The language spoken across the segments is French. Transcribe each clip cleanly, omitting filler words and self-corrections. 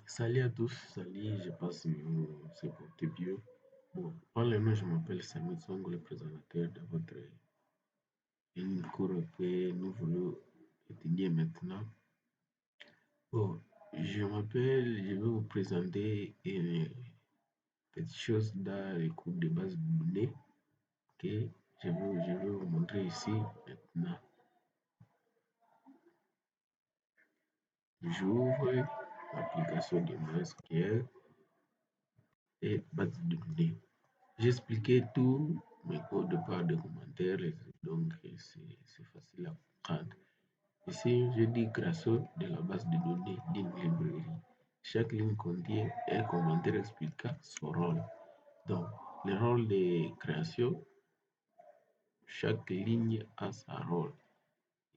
Salut à tous, salut, je passe vous c'est porté bien. Bon, par le nom, je m'appelle Samuel Songo, le présentateur de votre une cours que nous voulons étudier maintenant. Bon, je vais vous présenter une petite chose dans les cours de base de données que je vais vous montrer ici maintenant. J'ouvre l'application de MySQL et base de données. J'expliquais tout, mais au départ de commentaires, donc c'est facile à comprendre. Ici, je dis création de la base de données d'une librairie. Chaque ligne contient un commentaire expliquant son rôle. Donc, le rôle de création, chaque ligne a son rôle.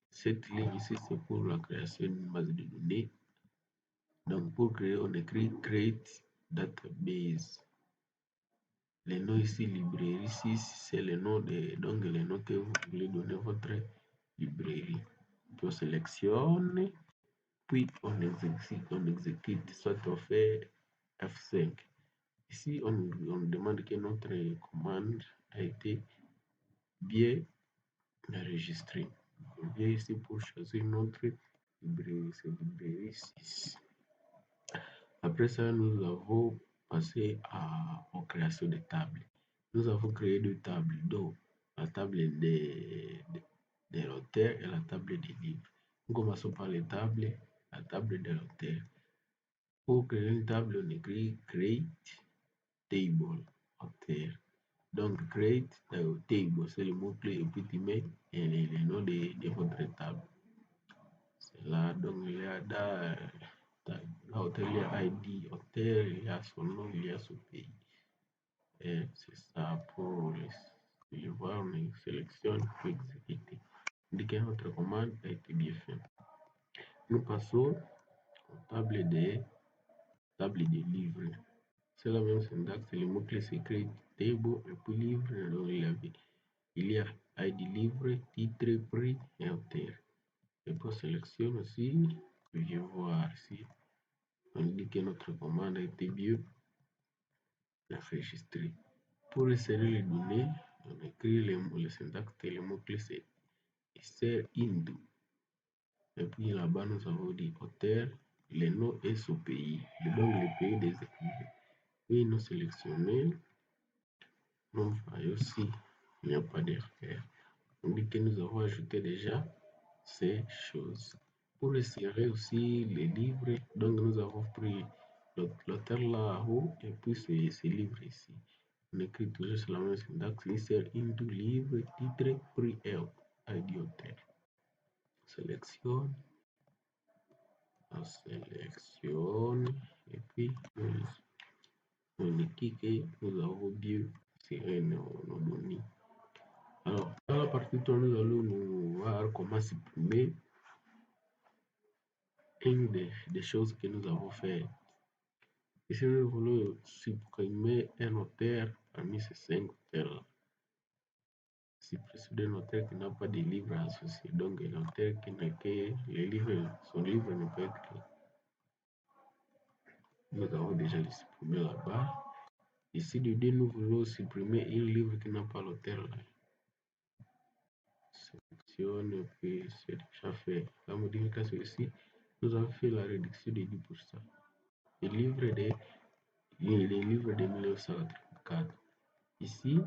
Cette ligne ici, c'est pour la création d'une base de données. Donc, pour créer, on écrit create database. Le nom ici, librairie 6, c'est le nom donc le nom que vous voulez donner votre librairie. Puis on sélectionne, puis on exécute, soit on fait F5. Ici, on demande que notre commande a été bien enregistrée. On vient ici pour choisir notre librairie, c'est librairie 6. Après ça, nous avons passé aux créations de tables. Nous avons créé deux tables, donc la table des l'auteur et la table des livres. Nous commençons par la table de l'auteur. Pour créer une table, on écrit create table auteur. Donc create table, c'est le mot-clé et puis tu mets le nom de votre table. C'est là, donc il y a l'auteur, il y a ID auteur, il y a son nom, il y a son pays. Et c'est ça pour le voir, on sélectionne pour exécuter. Indiquer notre commande a été bien fait. Nous passons aux tables des livres. C'est la même syntaxe, le mot-clé c'est create table et puis livre. Donc il y a ID livre, titre, prix et auteur. Et pour sélectionner aussi, je vais voir ici, on dit que notre commande a été bien enregistrée. Pour insérer les données, on écrit le syntaxe et le mot-clé c'est insert into. Et puis là-bas, nous avons dit auteur, le nom et son pays. Donc le pays des écrivains. Puis nous sélectionnons, nous voyons aussi, il n'y a pas d'erreur. On dit que nous avons ajouté déjà ces choses. Pour insérer aussi les livres, donc nous avons pris l'auteur là-haut et puis ces livres ici. On écrit toujours sur la même syntaxe, insert into livre, titre, prix et ID auteur. Sélectionne. On sélectionne et puis on indique que nous avons bien inséré nos données. Alors, dans la partie 3, nous allons nous voir comment supprimer une des choses que nous avons fait. Ici, nous voulons supprimer un auteur parmi ces 5 auteurs-là. Supprimer un auteur qui n'a pas de livre associé. Donc, un auteur qui n'a que les livres, son livre ne peut être que. Nous avons déjà les supprimé là-bas. Ici, nous voulons supprimer un livre qui n'a pas l'auteur là. Sélectionne, puis c'est déjà fait. La modification ici, nous avons fait la réduction de 10%. Les livres de 1934. Ici,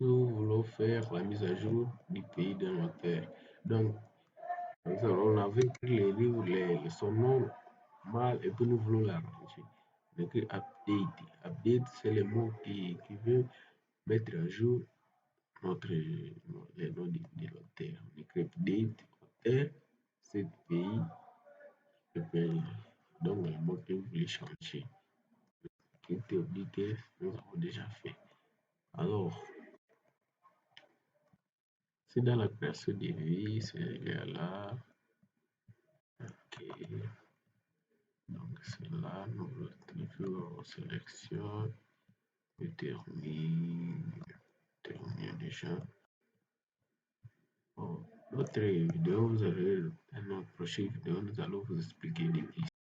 nous voulons faire la mise à jour du pays de l'auteur. Donc, on avait écrit les livres, son nom mal, et puis nous voulons l'arranger. On écrit update. Update, c'est le mot qui veut mettre à jour le nom de l'auteur. On écrit update, auteur, cet pays, et puis, donc le mot que vous voulez changer. Update, nous avons déjà fait. Alors, c'est dans la création des vies, c'est là. Ok. Donc, c'est là, nous toujours sélection, et termine déjà. Bon, notre vidéo, vous allez, dans notre prochaine vidéo, nous allons vous expliquer les